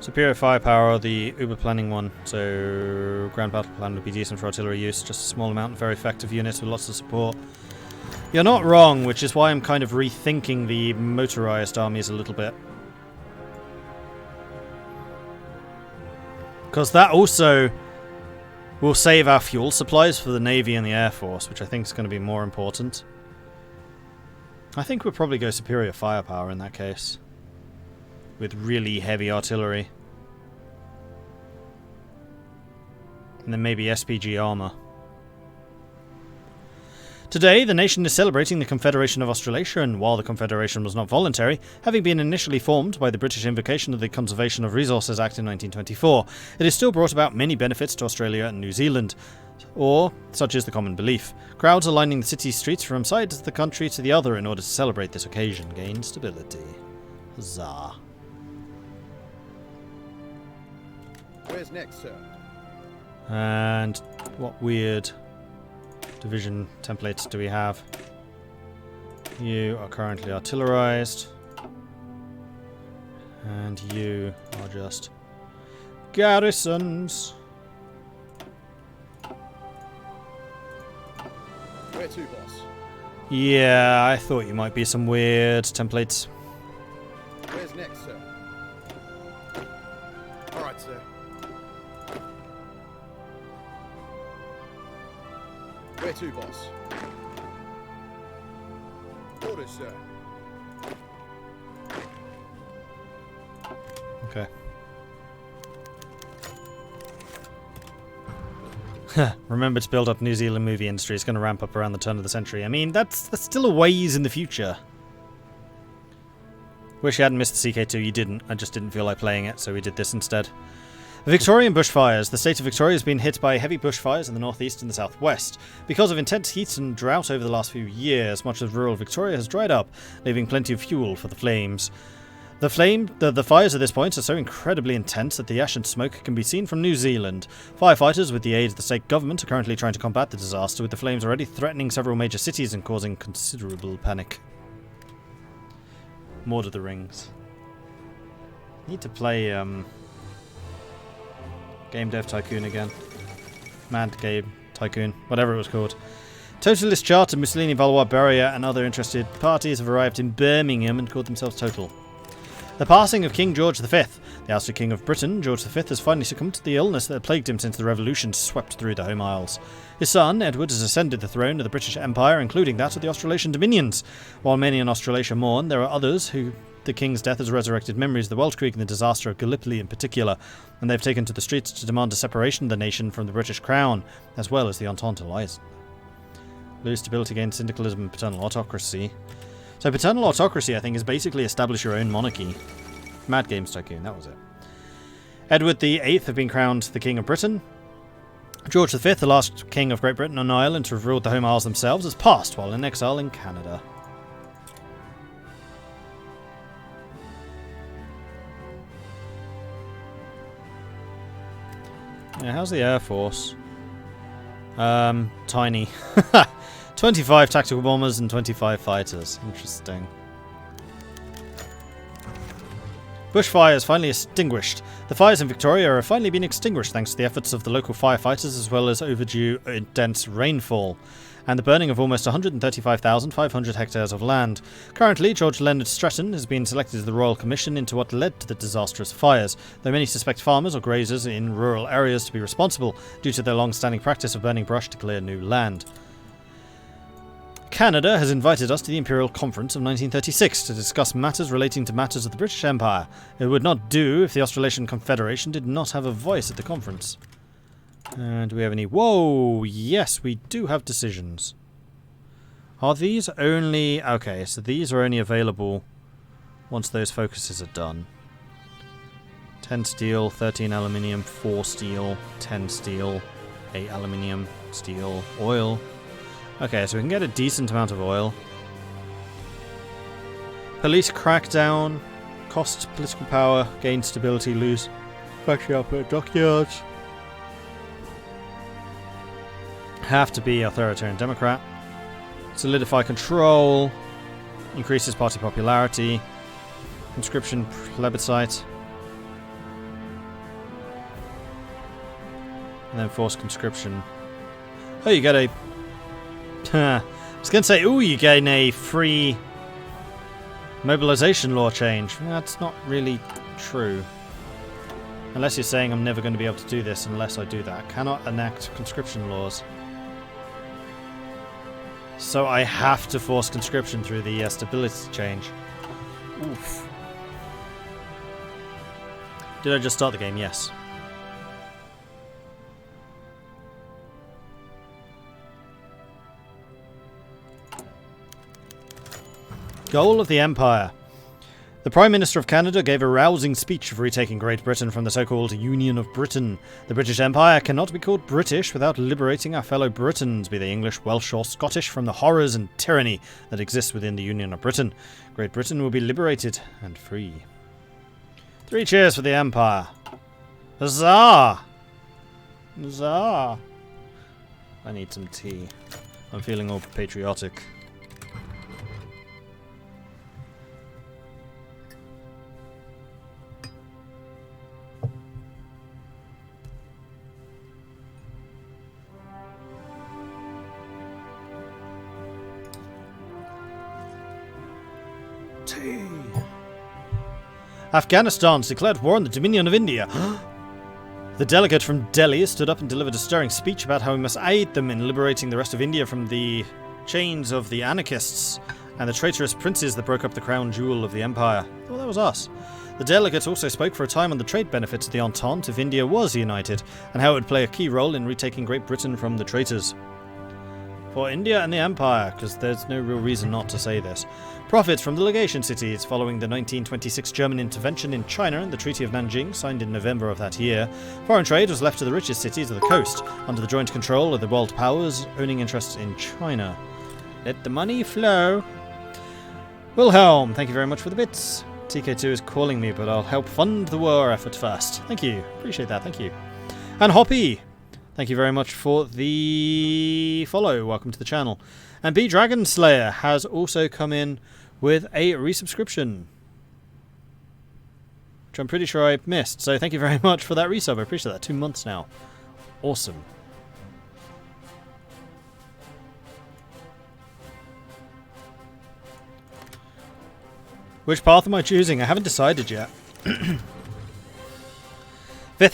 Superior firepower or the uber planning one. So ground battle plan would be decent for artillery use. Just a small amount, very effective units with lots of support. You're not wrong, which is why I'm kind of rethinking the motorized armies a little bit. Because that also will save our fuel supplies for the Navy and the Air Force, which I think is going to be more important. I think we'll probably go superior firepower in that case. With really heavy artillery. And then maybe SPG armor. Today, the nation is celebrating the Confederation of Australasia, and while the Confederation was not voluntary, having been initially formed by the British invocation of the Conservation of Resources Act in 1924, it has still brought about many benefits to Australia and New Zealand. Or, such is the common belief. Crowds are lining the city streets from sides of the country to the other in order to celebrate this occasion. Gain stability. Huzzah. Where's next, sir? And what weird division templates do we have? You are currently artillerized. And you are just garrisons. Where to, boss? Yeah, I thought you might be some weird templates. Where's next, sir? Alright, sir. Where to, boss? Orders, sir. Okay. Remember to build up New Zealand movie industry. It's going to ramp up around the turn of the century. I mean, that's still a ways in the future. Wish you hadn't missed the CK2. You didn't. I just didn't feel like playing it, so we did this instead. Victorian bushfires. The state of Victoria has been hit by heavy bushfires in the northeast and the southwest. Because of intense heat and drought over the last few years, much of rural Victoria has dried up, leaving plenty of fuel for the flames. The fires at this point are so incredibly intense that the ash and smoke can be seen from New Zealand. Firefighters, with the aid of the state government, are currently trying to combat the disaster, with the flames already threatening several major cities and causing considerable panic. Mordred the Rings. Need to play Game Dev Tycoon again. Mad Game Tycoon, whatever it was called. Totalist Charter, Mussolini, Valois, Beria, and other interested parties have arrived in Birmingham and called themselves Total. The passing of King George V. The ousted King of Britain, George V, has finally succumbed to the illness that had plagued him since the Revolution swept through the Home Isles. His son, Edward, has ascended the throne of the British Empire, including that of the Australasian dominions. While many in Australasia mourn, there are others who the King's death has resurrected memories of the Welsh Creek and the disaster of Gallipoli in particular, and they've taken to the streets to demand a separation of the nation from the British Crown, as well as the Entente Alliance. Lose stability against syndicalism and paternal autocracy. So paternal autocracy, I think, is basically establish your own monarchy. Mad Games Tycoon, that was it. Edward VIII have been crowned the King of Britain. George V, the last King of Great Britain and Ireland to have ruled the Home Isles themselves, has passed while in exile in Canada. Yeah, how's the Air Force? Tiny. 25 tactical bombers and 25 fighters. Interesting. Bushfires finally extinguished. The fires in Victoria have finally been extinguished thanks to the efforts of the local firefighters as well as overdue intense rainfall, and the burning of almost 135,500 hectares of land. Currently, George Leonard Stretton has been selected as the Royal Commission into what led to the disastrous fires, though many suspect farmers or grazers in rural areas to be responsible due to their long-standing practice of burning brush to clear new land. Canada has invited us to the Imperial Conference of 1936 to discuss matters relating to matters of the British Empire. It would not do if the Australasian Confederation did not have a voice at the conference. Do we have any... Whoa! Yes, we do have decisions. Are these only... Okay, so these are only available once those focuses are done. 10 steel, 13 aluminium, 4 steel, 10 steel, 8 aluminium, steel, oil. Okay, so we can get a decent amount of oil. Police crackdown, cost political power, gain stability, lose factory output, dockyards. Have to be authoritarian democrat. Solidify control, increases party popularity, conscription plebiscite. And then forced conscription. Oh, you get a... I was going to say, ooh, you gain a free mobilization law change. That's not really true. Unless you're saying I'm never going to be able to do this unless I do that. Cannot enact conscription laws. So I have to force conscription through the stability change. Oof. Did I just start the game? Yes. Goal of the Empire. The Prime Minister of Canada gave a rousing speech of retaking Great Britain from the so-called Union of Britain. The British Empire cannot be called British without liberating our fellow Britons, be they English, Welsh or Scottish, from the horrors and tyranny that exists within the Union of Britain. Great Britain will be liberated and free. 3 cheers for the Empire. Huzzah! Huzzah! I need some tea. I'm feeling all patriotic. Afghanistan's declared war on the Dominion of India. The delegate from Delhi stood up and delivered a stirring speech about how we must aid them in liberating the rest of India from the chains of the anarchists and the traitorous princes that broke up the crown jewel of the empire. Well, that was us. The delegate also spoke for a time on the trade benefits of the Entente if India was united, and how it would play a key role in retaking Great Britain from the traitors. For India and the Empire, because there's no real reason not to say this. Profits from the legation cities following the 1926 German intervention in China and the Treaty of Nanjing, signed in November of that year. Foreign trade was left to the richest cities of the coast, under the joint control of the world powers owning interests in China. Let the money flow. Wilhelm, thank you very much for the bits. TK2 is calling me, but I'll help fund the war effort first. Thank you. Appreciate that. Thank you. And Hoppy, thank you very much for the follow. Welcome to the channel. And B Dragon Slayer has also come in with a resubscription, which I'm pretty sure I missed. So thank you very much for that resub. I appreciate that. 2 months now. Awesome. Which path am I choosing? I haven't decided yet. 5th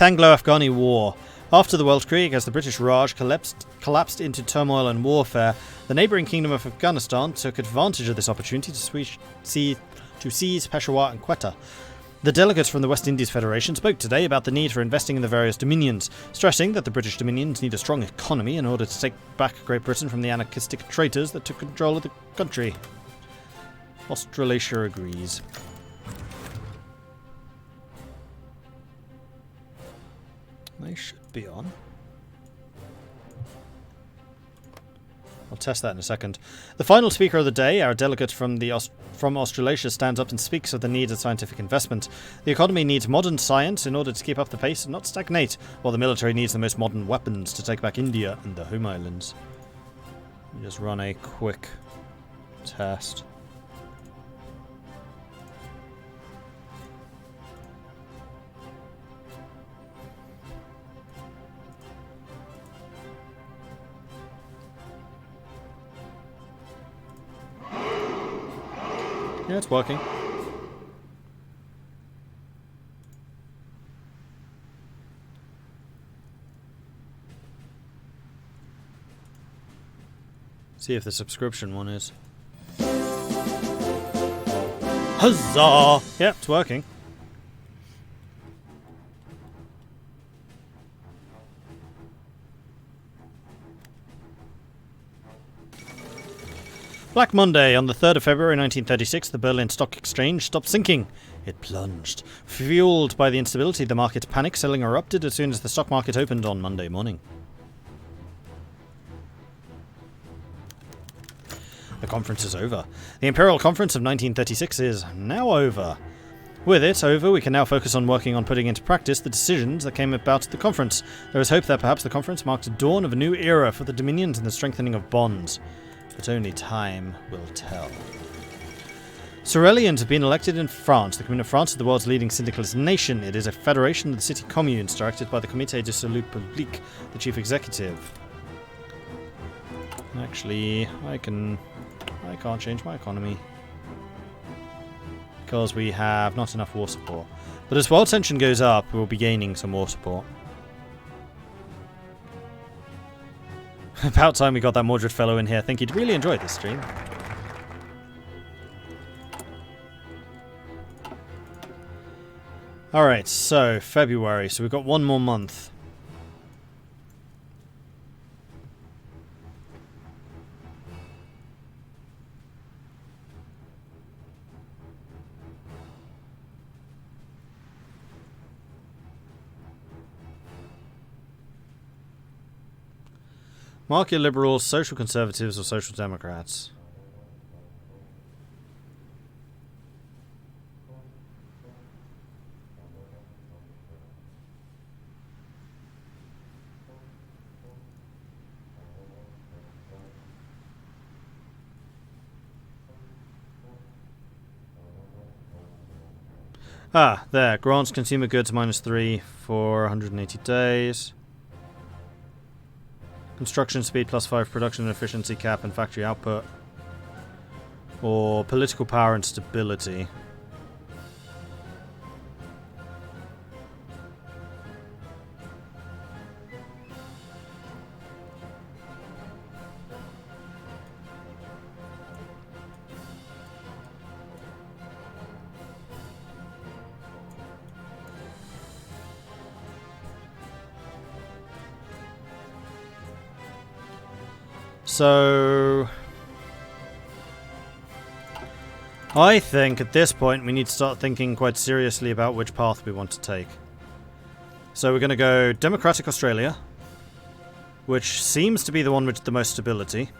Anglo-Afghani War. After the Weltkrieg, as the British Raj collapsed into turmoil and warfare, the neighbouring kingdom of Afghanistan took advantage of this opportunity to seize Peshawar and Quetta. The delegates from the West Indies Federation spoke today about the need for investing in the various dominions, stressing that the British dominions need a strong economy in order to take back Great Britain from the anarchistic traitors that took control of the country. Australasia agrees. They should be on. I'll test that in a second. The final speaker of the day, our delegate from Australasia, stands up and speaks of the need of scientific investment. The economy needs modern science in order to keep up the pace and not stagnate, while the military needs the most modern weapons to take back India and the home islands. Let me just run a quick test. Yeah, it's working. See if the subscription one is. Huzzah! Yep, it's working. Black Monday, on the 3rd of February 1936, the Berlin Stock Exchange stopped sinking. It plunged. Fueled by the instability, the market panic selling erupted as soon as the stock market opened on Monday morning. The conference is over. The Imperial Conference of 1936 is now over. With it over, we can now focus on working on putting into practice the decisions that came about at the conference. There is hope that perhaps the conference marked the dawn of a new era for the Dominions and the strengthening of bonds. But only time will tell. Cerealians have been elected in France. The Commune of France is the world's leading syndicalist nation. It is a federation of the city communes directed by the Comité de Salut Public, the chief executive. Actually, I can't change my economy because we have not enough war support. But as world tension goes up, we'll be gaining some war support. About time we got that Mordred fellow in here. I think he'd really enjoy this stream. Alright, so February. So we've got one more month. Mark your liberals, social conservatives, or social democrats. Ah, there. Grants consumer goods -3 for 180 days. Construction speed +5, production efficiency cap and factory output. Or political power and stability. So I think at this point we need to start thinking quite seriously about which path we want to take. So we're going to go Democratic Australia, which seems to be the one with the most stability.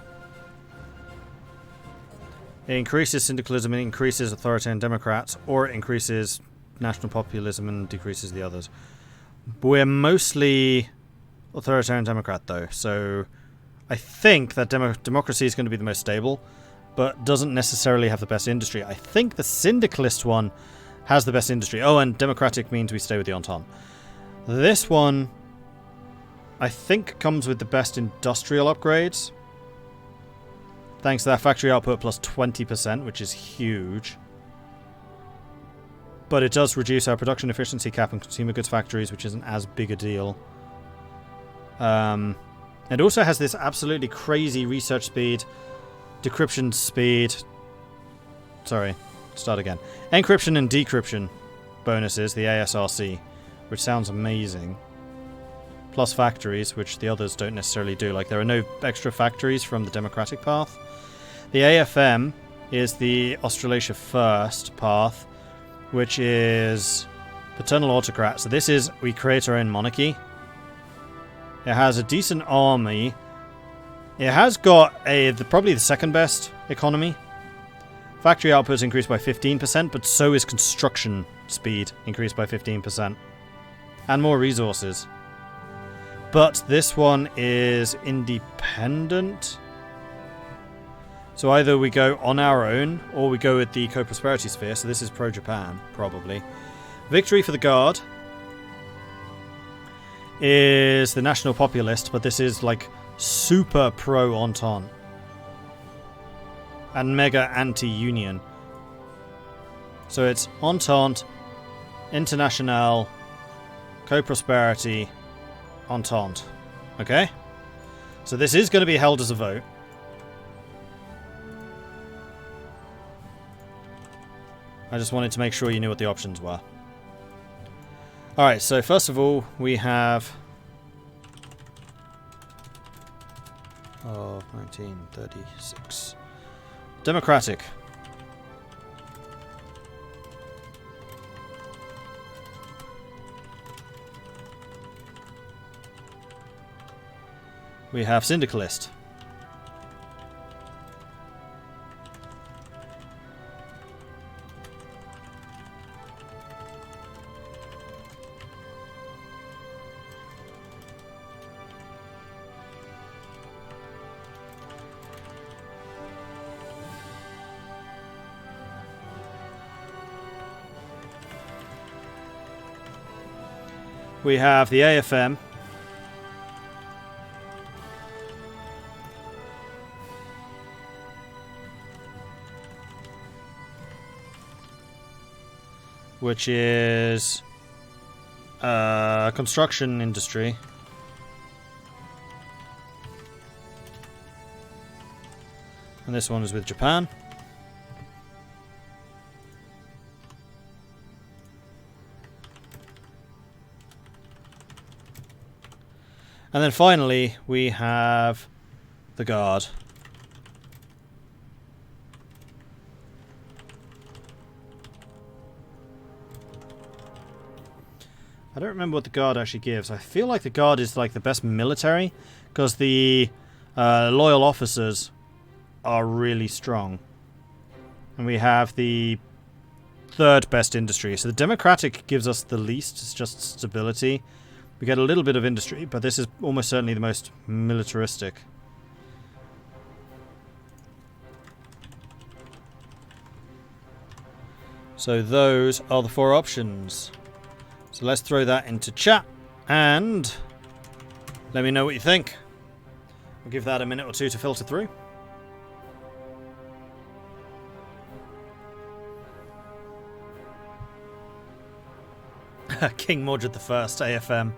It increases syndicalism and increases authoritarian democrats, or it increases national populism and decreases the others. We're mostly authoritarian democrat though, so I think that democracy is going to be the most stable, but doesn't necessarily have the best industry. I think the syndicalist one has the best industry. Oh, and democratic means we stay with the Entente. This one, I think, comes with the best industrial upgrades. Thanks to that factory output plus 20%, which is huge. But it does reduce our production efficiency cap in consumer goods factories, which isn't as big a deal. It also has this absolutely crazy research speed, decryption speed. Sorry, start again. Encryption and decryption bonuses, the ASRC, which sounds amazing. Plus factories, which the others don't necessarily do. Like, there are no extra factories from the democratic path. The AFM is the Australasia First path, which is paternal autocrat. So this is, we create our own monarchy. It has a decent army. It has got probably the second best economy. Factory output is increased by 15%, but so is construction speed increased by 15%. And more resources. But this one is independent. So either we go on our own, or we go with the co-prosperity sphere. So this is pro-Japan, probably. Victory for the Guard is the national populist, but this is like super pro-Entente and mega anti-union. So it's Entente, Internationale, co-prosperity, Entente. Okay? So this is going to be held as a vote. I just wanted to make sure you knew what the options were. Alright, so first of all, we have of 1936. Democratic. We have syndicalist. We have the AFM. Which is construction industry. And this one is with Japan. And then finally, we have the Guard. I don't remember what the Guard actually gives. I feel like the Guard is like the best military, because the loyal officers are really strong. And we have the third best industry. So the democratic gives us the least. It's just stability. We get a little bit of industry, but this is almost certainly the most militaristic. So those are the 4 options. So let's throw that into chat and let me know what you think. I'll give that a minute or two to filter through. King Mordred the First, AFM.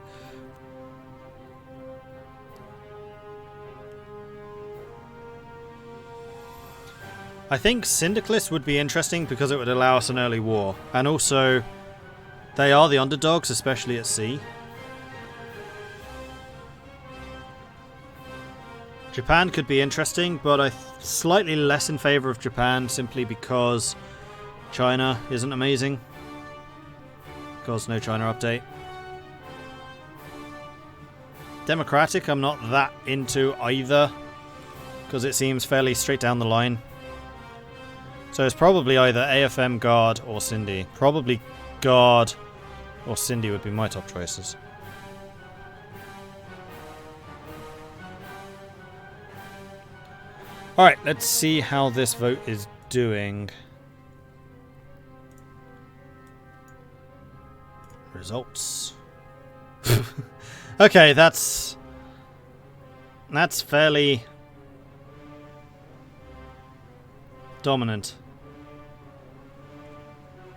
I think Syndicalists would be interesting because it would allow us an early war. And also, they are the underdogs, especially at sea. Japan could be interesting, but I'm slightly less in favour of Japan simply because China isn't amazing. Because no China update. Democratic, I'm not that into either, because it seems fairly straight down the line. So it's probably either AFM, Guard, or Cindy. Probably Guard or Cindy would be my top choices. Alright, let's see how this vote is doing. Results. Okay, that's fairly dominant.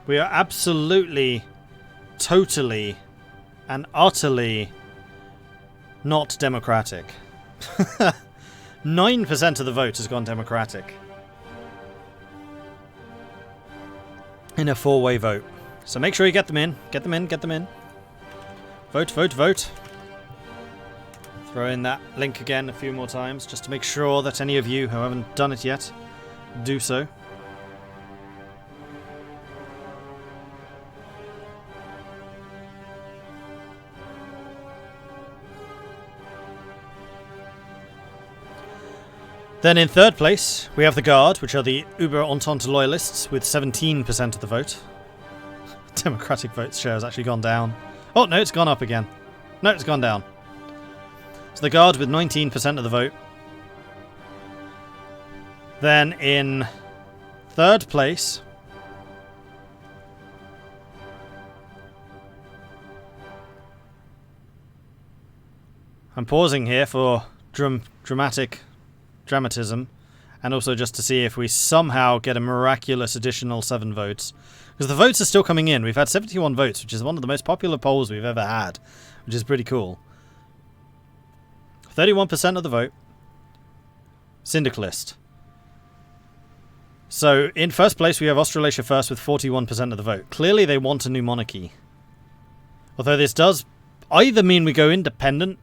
We are absolutely, totally, and utterly not democratic. 9% of the vote has gone democratic. In a 4-way vote. So make sure you get them in. Get them in, get them in. Vote, vote, vote. Throw in that link again a few more times just to make sure that any of you who haven't done it yet do so. Then in third place, we have the Guard, which are the Uber Entente loyalists with 17% of the vote. Democratic vote share has actually gone down. Oh, no, it's gone up again. No, it's gone down. So the Guard with 19% of the vote. Then in third place, I'm pausing here for dramatism, and also just to see if we somehow get a miraculous additional 7 votes. Because the votes are still coming in. We've had 71 votes, which is one of the most popular polls we've ever had, which is pretty cool. 31% of the vote. Syndicalist. So, in first place, we have Australasia first with 41% of the vote. Clearly, they want a new monarchy. Although this does either mean we go independent,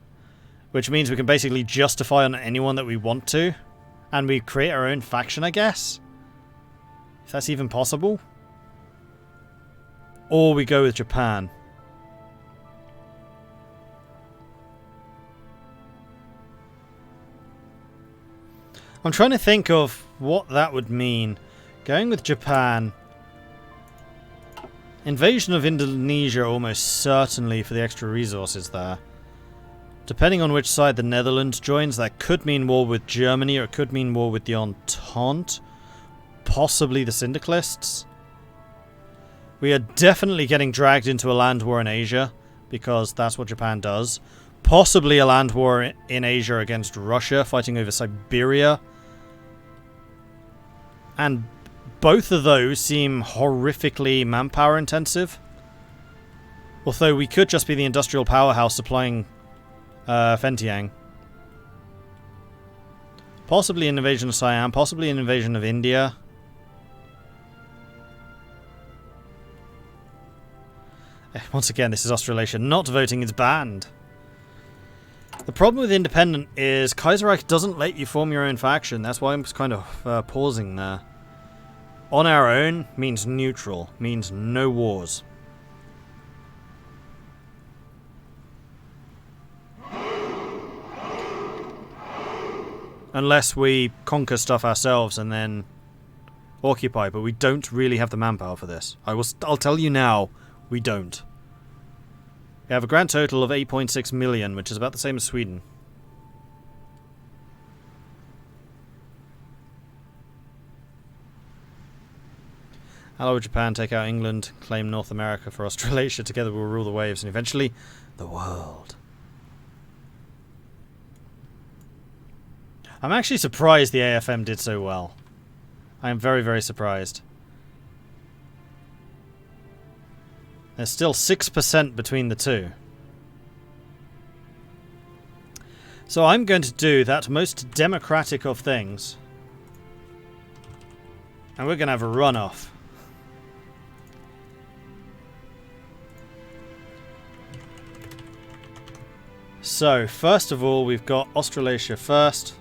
which means we can basically justify on anyone that we want to, and we create our own faction, I guess? If that's even possible. Or we go with Japan. I'm trying to think of what that would mean. Going with Japan. Invasion of Indonesia almost certainly for the extra resources there. Depending on which side the Netherlands joins, that could mean war with Germany or it could mean war with the Entente. Possibly the Syndicalists. We are definitely getting dragged into a land war in Asia. because that's what Japan does. Possibly a land war in Asia against Russia, fighting over Siberia. And both of those seem horrifically manpower intensive. Although we could just be the industrial powerhouse supplying Fentiang. Possibly an invasion of Siam, possibly an invasion of India. Once again, this is Australasia. Not voting is banned. The problem with independent is Kaiserreich doesn't let you form your own faction. That's why I'm just kind of pausing there. On our own means neutral, means no wars. Unless we conquer stuff ourselves and then occupy, but we don't really have the manpower for this. I'll tell you now, we don't. We have a grand total of 8.6 million, which is about the same as Sweden. Allow Japan, take out England, claim North America for Australasia. Together we'll rule the waves and eventually the world. I'm actually surprised the AFM did so well. I am very, very surprised. There's still 6% between the two. So I'm going to do that most democratic of things. And we're going to have a runoff. So, first of all, we've got Australasia first.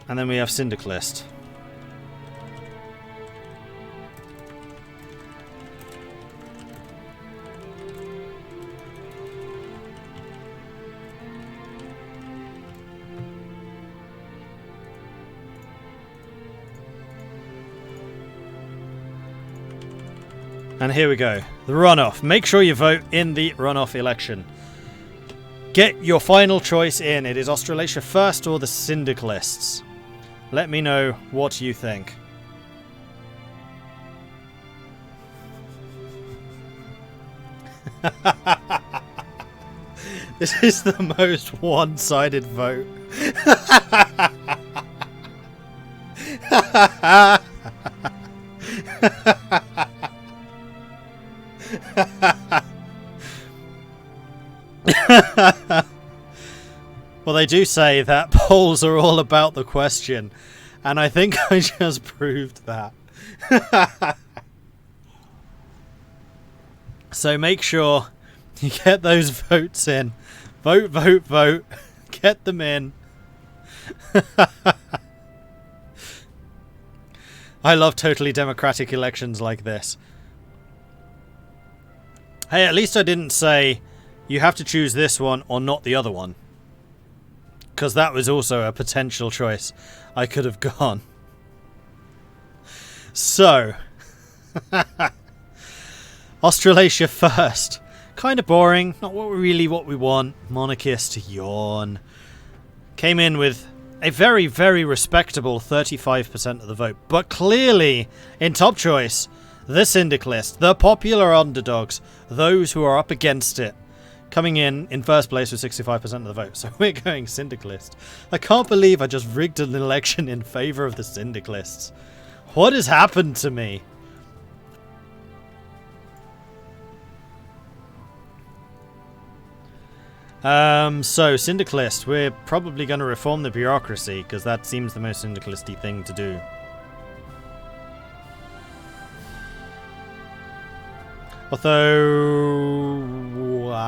And then we have Syndicalist. And here we go. The runoff. Make sure you vote in the runoff election. Get your final choice in. It is Australasia first or the Syndicalists. Let me know what you think. This is the most one-sided vote. Well, they do say that polls are all about the question, and I think I just proved that. So make sure you get those votes in. Vote, vote, vote. Get them in. I love totally democratic elections like this. Hey, at least I didn't say you have to choose this one or not the other one. Because that was also a potential choice I could have gone. So, Australasia first. Kind of boring, not really what we want. Monarchist, yawn. Came in with a very, very respectable 35% of the vote. But clearly, in top choice, the Syndicalist, the popular underdogs, those who are up against it. Coming in first place with 65% of the vote. So we're going Syndicalist. I can't believe I just rigged an election in favour of the Syndicalists. What has happened to me? So Syndicalist. We're probably going to reform the bureaucracy, because that seems the most Syndicalisty thing to do. Although,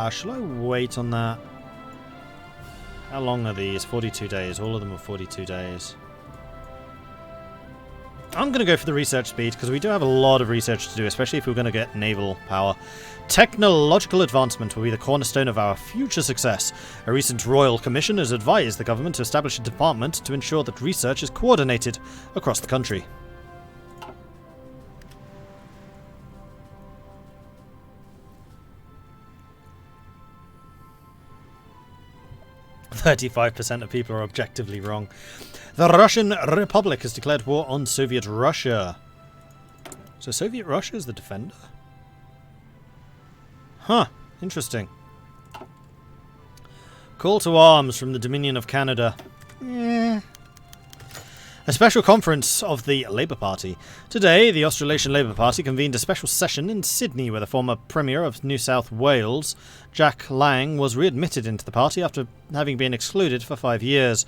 shall I wait on that? How long are these? 42 days. All of them are 42 days. I'm going to go for the research speed, because we do have a lot of research to do, especially if we're going to get naval power. Technological advancement will be the cornerstone of our future success. A recent royal commission has advised the government to establish a department to ensure that research is coordinated across the country. 35% of people are objectively wrong. The Russian Republic has declared war on Soviet Russia. So Soviet Russia is the defender? Huh, interesting. Call to arms from the Dominion of Canada. A special conference of the Labour Party. Today, the Australasian Labour Party convened a special session in Sydney where the former Premier of New South Wales, Jack Lang, was readmitted into the party after having been excluded for 5 years.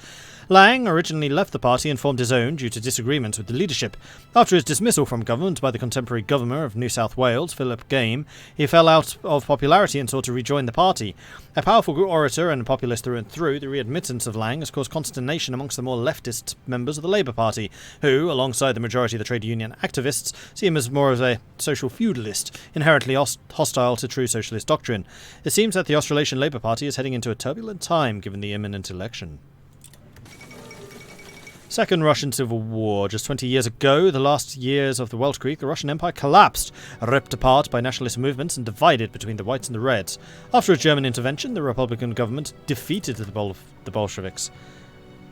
Lang originally left the party and formed his own due to disagreements with the leadership. After his dismissal from government by the contemporary Governor of New South Wales, Philip Game, he fell out of popularity and sought to rejoin the party. A powerful orator and populist through and through, the readmittance of Lang has caused consternation amongst the more leftist members of the Labour Party, who, alongside the majority of the trade union activists, see him as more of a social feudalist, inherently hostile to true socialist doctrine. It seems that the Australasian Labour Party is heading into a turbulent time given the imminent election. Second Russian Civil War. Just 20 years ago, the last years of the Weltkrieg, the Russian Empire collapsed, ripped apart by nationalist movements and divided between the Whites and the Reds. After a German intervention, the Republican government defeated the Bolsheviks.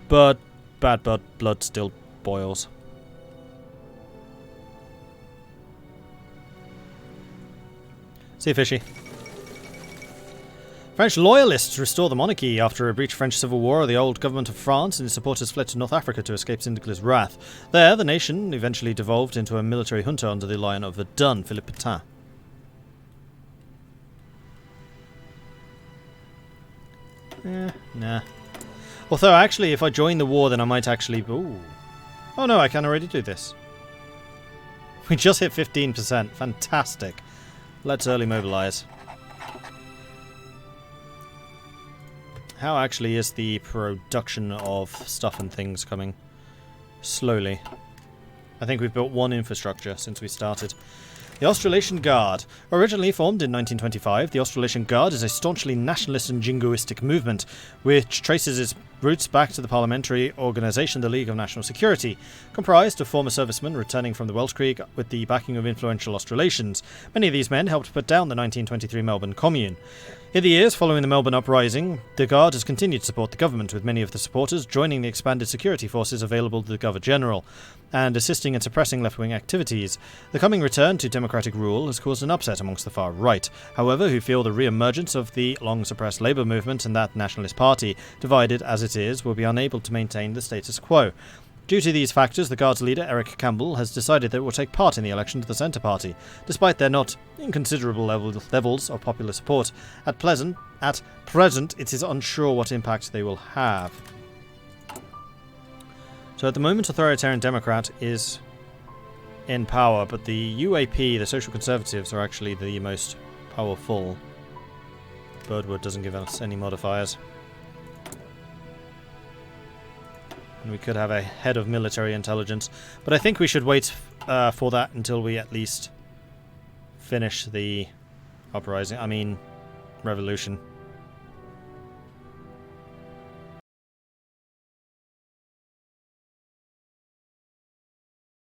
But bad blood still boils. See you, fishy. French loyalists restore the monarchy after a brief French civil war. The old government of France and its supporters fled to North Africa to escape Syndicalist wrath. There, the nation eventually devolved into a military junta under the Lion of Verdun, Philippe Pétain. Nah. Although, actually, if I join the war, then I might actually... Ooh. Oh no, I can already do this. We just hit 15%. Fantastic. Let's early mobilise. How actually is the production of stuff and things coming? Slowly. I think we've built one infrastructure since we started. The Australasian Guard. Originally formed in 1925, the Australasian Guard is a staunchly nationalist and jingoistic movement, which traces its roots back to the parliamentary organisation the League of National Security, comprised of former servicemen returning from the Weltkrieg with the backing of influential Australasians. Many of these men helped put down the 1923 Melbourne Commune. In the years following the Melbourne Uprising, the Guard has continued to support the government, with many of the supporters joining the expanded security forces available to the Governor-General, and assisting in suppressing left-wing activities. The coming return to democratic rule has caused an upset amongst the far right, however, who feel the re-emergence of the long-suppressed Labour movement and that nationalist party, divided as it is, will be unable to maintain the status quo. Due to these factors, the Guard's leader, Eric Campbell, has decided that it will take part in the election to the Centre Party, despite their not inconsiderable levels of popular support. At present, it is unsure what impact they will have. So at the moment, Authoritarian Democrat is in power, but the UAP, the Social Conservatives, are actually the most powerful. Birdwood doesn't give us any modifiers. And we could have a head of military intelligence, but I think we should wait for that until we at least finish the uprising. I mean, revolution.